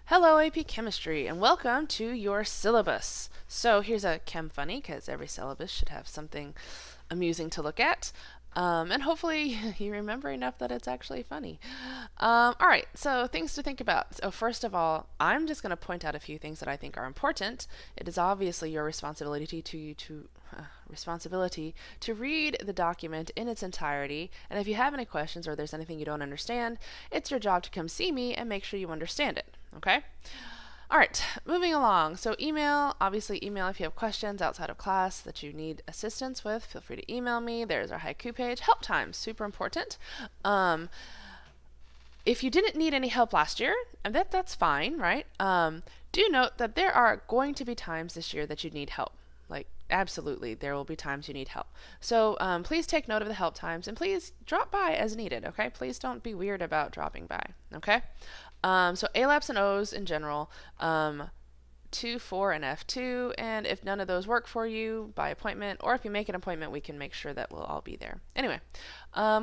Hello AP Chemistry and welcome to your syllabus. So here's a chem funny because every syllabus should have something amusing to look at. And hopefully you remember enough that it's actually funny. All right, so things to think about. So first of all, I'm just going to point out a few things that I think are important. It is obviously your responsibility to read the document in its entirety. And if you have any questions or there's anything you don't understand, it's your job to come see me and make sure you understand it. Okay? All right, moving along. So email, obviously email if you have questions outside of class that you need assistance with. Feel free to email me. There's our haiku page. Help times, super important. If you didn't need any help last year, and that's fine, right? Do note that there are going to be times this year that you need help. Like, absolutely, there will be times you need help. So please take note of the help times, and please drop by as needed, okay? Please don't be weird about dropping by, okay? So ALAPs and O's in general, 2, 4, and F2, and if none of those work for you, by appointment, or if you make an appointment, we can make sure that we'll all be there. Anyway,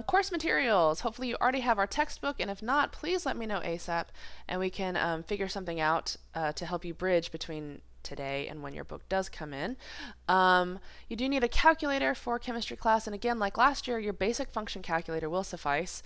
course materials. Hopefully you already have our textbook, and if not, please let me know ASAP, and we can figure something out to help you bridge between today and when your book does come in. You do need a calculator for chemistry class, and again, like last year, your basic function calculator will suffice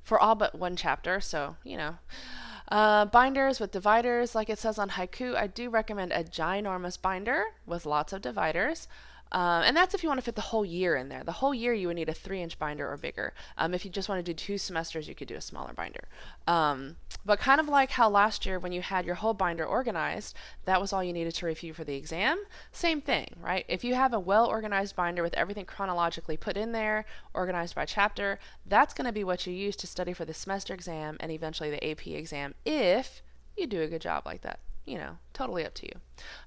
for all but one chapter, so, you know. Binders with dividers, like it says on Haiku, I do recommend a ginormous binder with lots of dividers. And that's if you want to fit the whole year in there. The whole year you would need a 3-inch binder or bigger. If you just want to do 2 semesters, you could do a smaller binder. But kind of like how last year when you had your whole binder organized, that was all you needed to review for the exam. Same thing, right? If you have a well-organized binder with everything chronologically put in there, organized by chapter, that's going to be what you use to study for the semester exam and eventually the AP exam if you do a good job like that. You know, totally up to you.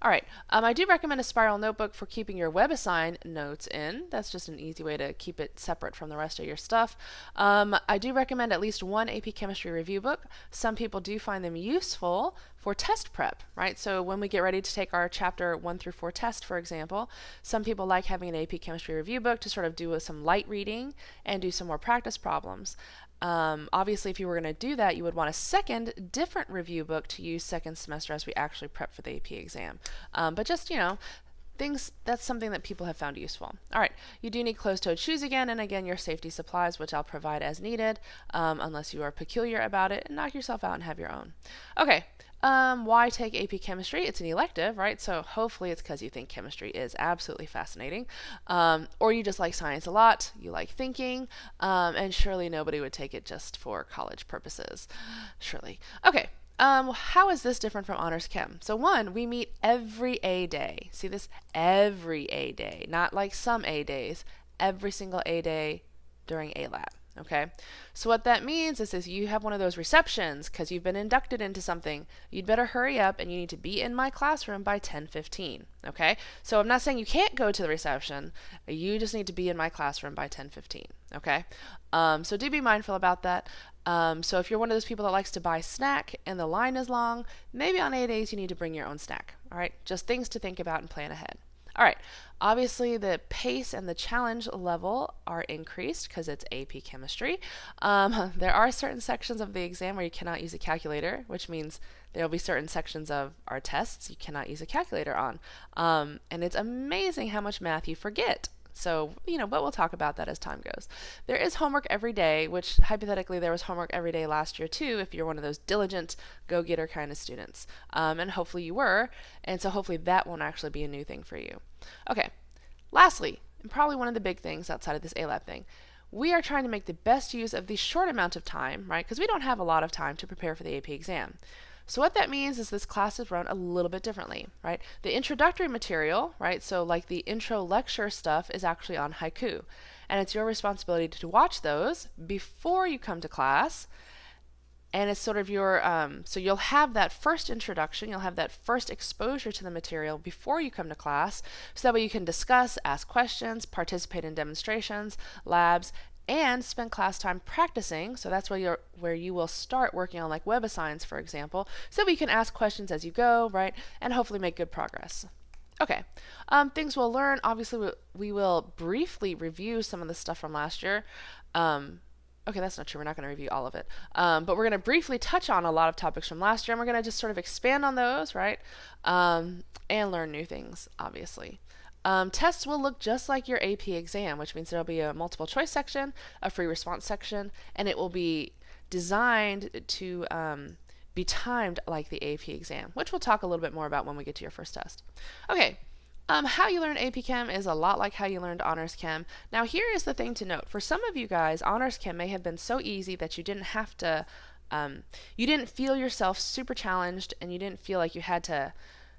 All right, I do recommend a spiral notebook for keeping your WebAssign notes in. That's just an easy way to keep it separate from the rest of your stuff. I do recommend at least one AP Chemistry review book. Some people do find them useful for test prep, right? So when we get ready to take our chapter 1 through 4 test, for example, some people like having an AP Chemistry review book to sort of do some light reading and do some more practice problems. Obviously, if you were going to do that, you would want a second, different review book to use second semester as we actually prep for the AP exam. But just, you know, that's something that people have found useful. All right, you do need closed-toed shoes again, and again, your safety supplies, which I'll provide as needed, unless you are peculiar about it, and knock yourself out and have your own. Okay, why take AP Chemistry? It's an elective, right? So hopefully it's because you think chemistry is absolutely fascinating, or you just like science a lot, you like thinking, and surely nobody would take it just for college purposes. Surely. Okay. How is this different from honors chem? So one, we meet every A day. See this? Every A day, not like some A days. Every single A day during A lab. Okay, so what that means is you have one of those receptions because you've been inducted into something. You'd better hurry up and you need to be in my classroom by 10:15. Okay, so I'm not saying you can't go to the reception. You just need to be in my classroom by 10:15. Okay, so do be mindful about that. So if you're one of those people that likes to buy snack and the line is long, maybe on A days you need to bring your own snack. All right, just things to think about and plan ahead. All right, obviously the pace and the challenge level are increased because it's AP Chemistry. There are certain sections of the exam where you cannot use a calculator, which means there will be certain sections of our tests you cannot use a calculator on. And it's amazing how much math you forget. So, you know, but we'll talk about that as time goes. There is homework every day, which hypothetically there was homework every day last year too, if you're one of those diligent, go-getter kind of students. And hopefully you were, and so hopefully that won't actually be a new thing for you. Okay, lastly, and probably one of the big things outside of this A-Lab thing, we are trying to make the best use of the short amount of time, right? Because we don't have a lot of time to prepare for the AP exam. So what that means is this class is run a little bit differently, right? The introductory material, right, so like the intro lecture stuff is actually on Haiku. And it's your responsibility to watch those before you come to class. And it's sort of your, so you'll have that first introduction, you'll have that first exposure to the material before you come to class, so that way you can discuss, ask questions, participate in demonstrations, labs, and spend class time practicing. So that's where you will start working on like WebAssigns, for example, so we can ask questions as you go, right, and hopefully make good progress. Okay, things we'll learn. Obviously, we will briefly review some of the stuff from last year. Okay, that's not true. We're not going to review all of it. But we're going to briefly touch on a lot of topics from last year, and we're going to just sort of expand on those, right? And learn new things, obviously. Tests will look just like your AP exam, which means there'll be a multiple choice section, a free response section, and it will be designed to be timed like the AP exam, which we'll talk a little bit more about when we get to your first test. Okay. How you learned AP Chem is a lot like how you learned Honors Chem. Now here is the thing to note. For some of you guys, Honors Chem may have been so easy that you didn't have to, you didn't feel yourself super challenged, and you didn't feel like you had to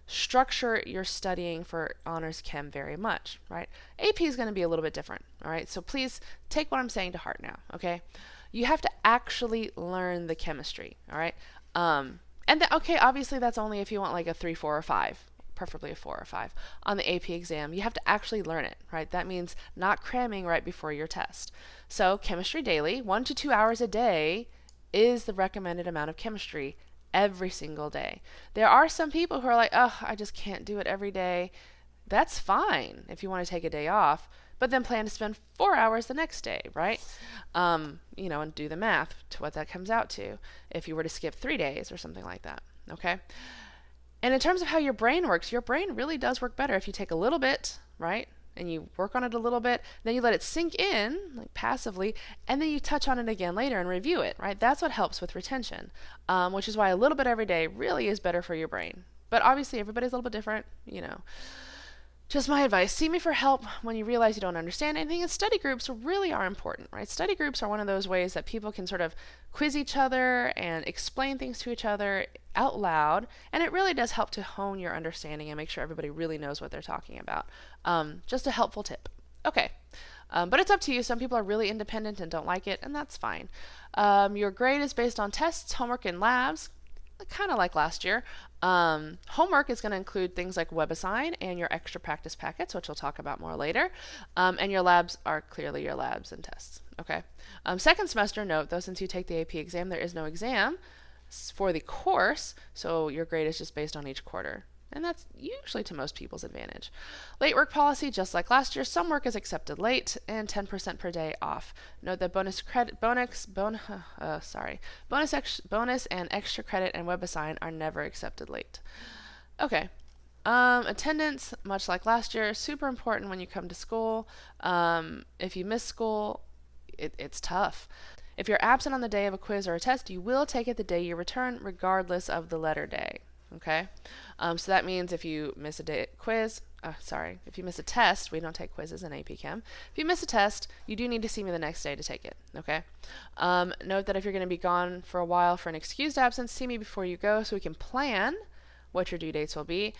structure your studying for Honors Chem very much, right? AP is going to be a little bit different, all right? So please take what I'm saying to heart now, okay? You have to actually learn the chemistry, all right? Okay, obviously that's only if you want like a 3, 4, or 5. Preferably a 4 or 5 on the AP exam. You have to actually learn it, right? That means not cramming right before your test. So chemistry daily, 1 to 2 hours a day is the recommended amount of chemistry every single day. There are some people who are like, oh, I just can't do it every day. That's fine if you want to take a day off, but then plan to spend 4 hours the next day, right? And do the math to what that comes out to if you were to skip 3 days or something like that, okay? And in terms of how your brain works, your brain really does work better if you take a little bit, right? And you work on it a little bit, then you let it sink in, like passively, and then you touch on it again later and review it, right? That's what helps with retention, which is why a little bit every day really is better for your brain. But obviously everybody's a little bit different, Just my advice, see me for help when you realize you don't understand anything, and study groups really are important, right? Study groups are one of those ways that people can sort of quiz each other and explain things to each other out loud, and it really does help to hone your understanding and make sure everybody really knows what they're talking about. Just a helpful tip. Okay. But it's up to you. Some people are really independent and don't like it, and that's fine. Your grade is based on tests, homework, and labs, kind of like last year. Homework is going to include things like WebAssign and your extra practice packets, which we'll talk about more later. And your labs are clearly your labs and tests. Okay. Second semester, note though, since you take the AP exam, there is no exam for the course, so your grade is just based on each quarter. And that's usually to most people's advantage. Late work policy, just like last year, some work is accepted late and 10% per day off. Note that bonus and extra credit and WebAssign are never accepted late. Okay. Attendance, much like last year, super important when you come to school. If you miss school, it's tough. If you're absent on the day of a quiz or a test, you will take it the day you return, regardless of the letter day. Okay, so that means if you miss if you miss a test, we don't take quizzes in AP Chem. If you miss a test, you do need to see me the next day to take it, okay? Note that if you're going to be gone for a while for an excused absence, see me before you go so we can plan what your due dates will be.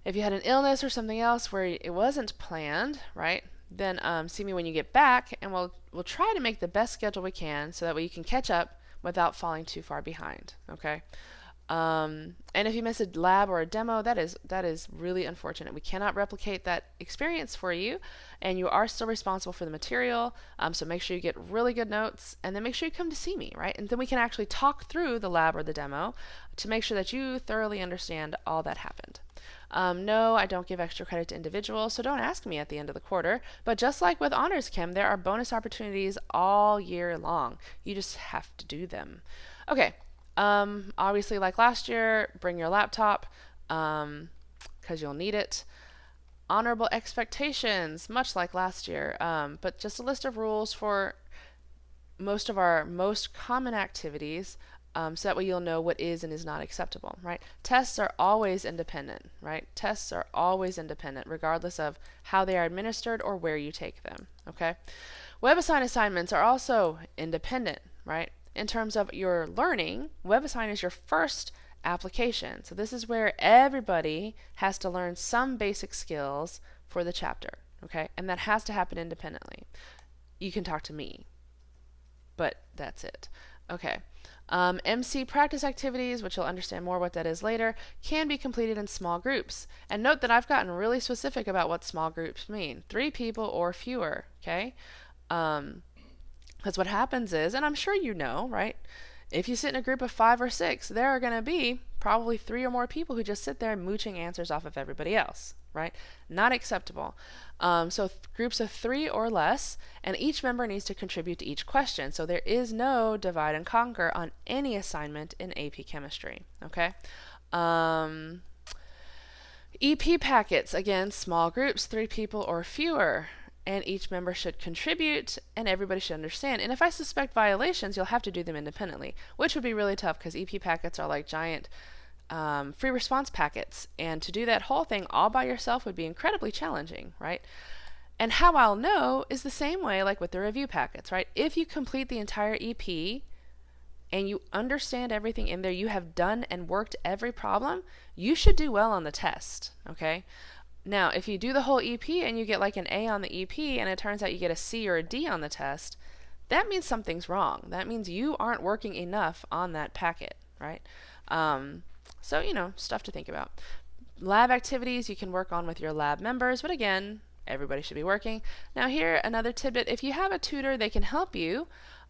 If you had an illness or something else where it wasn't planned, right, then see me when you get back, and we'll try to make the best schedule we can so that way you can catch up without falling too far behind, okay? And if you miss a lab or a demo, that is really unfortunate. We cannot replicate that experience for you, and you are still responsible for the material. So make sure you get really good notes, and then make sure you come to see me, right? And then we can actually talk through the lab or the demo to make sure that you thoroughly understand all that happened. No, I don't give extra credit to individuals, so don't ask me at the end of the quarter. But just like with Honors Chem, there are bonus opportunities all year long. You just have to do them. Okay. Obviously, like last year, bring your laptop because you'll need it. Honorable expectations, much like last year, but just a list of rules for most of our most common activities, so that way you'll know what is and is not acceptable, right? Tests are always independent, right? Tests are always independent, regardless of how they are administered or where you take them, okay? WebAssign assignments are also independent, right? In terms of your learning, WebAssign is your first application. So this is where everybody has to learn some basic skills for the chapter, okay? And that has to happen independently. You can talk to me, but that's it. Okay. MC practice activities, which you'll understand more what that is later, can be completed in small groups. And note that I've gotten really specific about what small groups mean. 3 people or fewer, okay? Because what happens is, and I'm sure you know, right? If you sit in a group of 5 or 6, there are going to be probably 3 or more people who just sit there mooching answers off of everybody else, right? Not acceptable. So groups of 3 or less, and each member needs to contribute to each question. So there is no divide and conquer on any assignment in AP Chemistry, okay? EP packets, again, small groups, 3 people or fewer, and each member should contribute and everybody should understand. And if I suspect violations, you'll have to do them independently, which would be really tough because EP packets are like giant free response packets, and to do that whole thing all by yourself would be incredibly challenging, right? And how I'll know is the same way like with the review packets, right? If you complete the entire EP and you understand everything in there, you have done and worked every problem, you should do well on the test, okay? Now, if you do the whole EP and you get like an A on the EP and it turns out you get a C or a D on the test, that means something's wrong. That means you aren't working enough on that packet, right? So, you know, stuff to think about. Lab activities you can work on with your lab members, but again, everybody should be working. Now here, another tidbit. If you have a tutor, they can help you,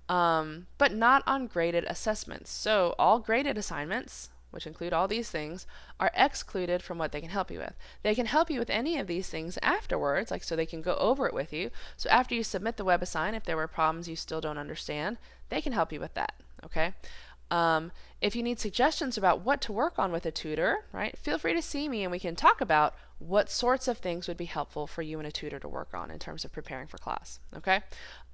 but not on graded assessments. So all graded assignments, which include all these things, are excluded from what they can help you with. They can help you with any of these things afterwards, like so they can go over it with you. So after you submit the web assign, if there were problems you still don't understand, they can help you with that, okay? If you need suggestions about what to work on with a tutor, right, feel free to see me and we can talk about what sorts of things would be helpful for you and a tutor to work on in terms of preparing for class, okay?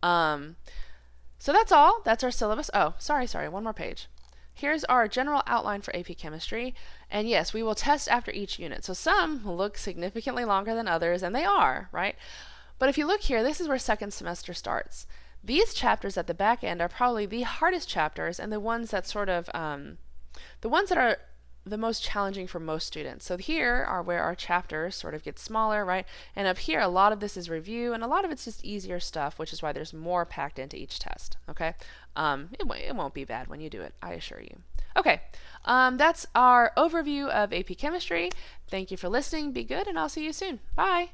So that's all. That's our syllabus. Oh, sorry, one more page. Here's our general outline for AP Chemistry. And yes, we will test after each unit. So some look significantly longer than others, and they are, right? But if you look here, this is where second semester starts. These chapters at the back end are probably the hardest chapters and the ones that sort of, the ones that are the most challenging for most students. So here are where our chapters sort of get smaller, right? And up here, a lot of this is review and a lot of it's just easier stuff, which is why there's more packed into each test, okay? It won't be bad when you do it, I assure you. Okay, that's our overview of AP Chemistry. Thank you for listening. Be good, and I'll see you soon. Bye.